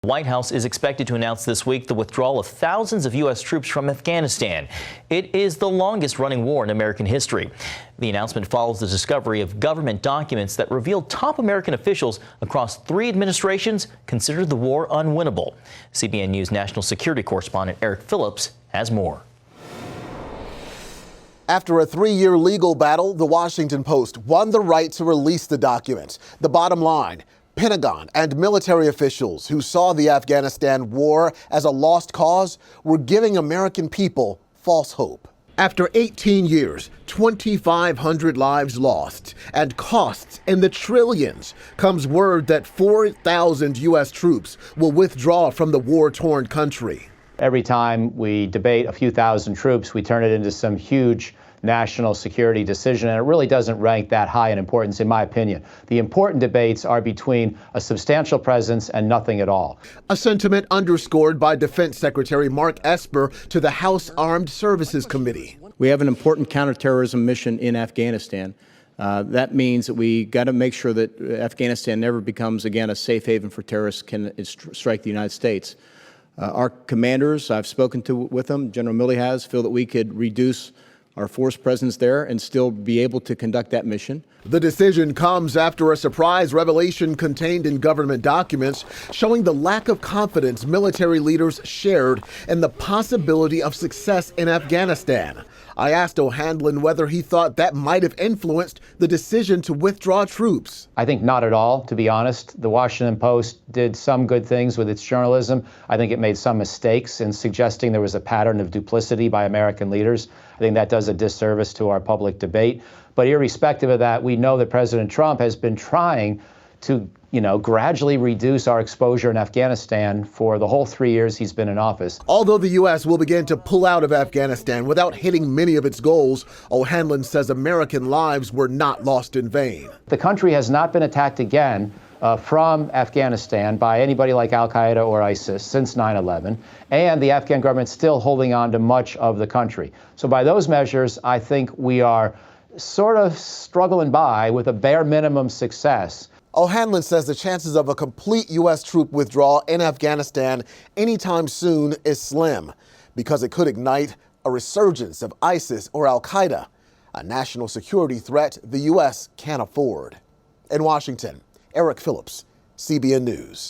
The White House is expected to announce this week the withdrawal of thousands of U.S. troops from Afghanistan. It is the longest-running war in American history. The announcement follows the discovery of government documents that reveal top American officials across 3 administrations considered the war unwinnable. CBN News national security correspondent Eric Phillips has more. After a 3-year legal battle, the Washington Post won the right to release the documents. The bottom line: Pentagon and military officials who saw the Afghanistan war as a lost cause were giving American people false hope. After 18 years, 2,500 lives lost, and costs in the trillions, comes word that 4,000 U.S. troops will withdraw from the war-torn country. Every time we debate a few thousand troops, we turn it into some huge national security decision, and it really doesn't rank that high in importance, in my opinion. The important debates are between a substantial presence and nothing at all. A sentiment underscored by Defense Secretary Mark Esper to the House Armed Services Committee. We have an important counterterrorism mission in Afghanistan. That means that we got to make sure that Afghanistan never becomes again a safe haven for terrorists can strike the United States. Our commanders, I've spoken with them, General Milley has, feel that we could reduce our force presence there and still be able to conduct that mission. The decision comes after a surprise revelation contained in government documents showing the lack of confidence military leaders shared in the possibility of success in Afghanistan. I asked O'Hanlon whether he thought that might have influenced the decision to withdraw troops. I think not at all, to be honest. The Washington Post did some good things with its journalism. I think it made some mistakes in suggesting there was a pattern of duplicity by American leaders. I think that does a disservice to our public debate. But irrespective of that, we know that President Trump has been trying to, gradually reduce our exposure in Afghanistan for the whole 3 years he's been in office. Although the U.S. will begin to pull out of Afghanistan without hitting many of its goals, O'Hanlon says American lives were not lost in vain. The country has not been attacked again from Afghanistan by anybody like Al-Qaeda or ISIS since 9/11, and the Afghan government's still holding on to much of the country. So by those measures, I think we are sort of struggling by with a bare minimum success. O'Hanlon says the chances of a complete U.S. troop withdrawal in Afghanistan anytime soon is slim because it could ignite a resurgence of ISIS or Al-Qaeda, a national security threat the U.S. can't afford. In Washington, Eric Phillips, CBN News.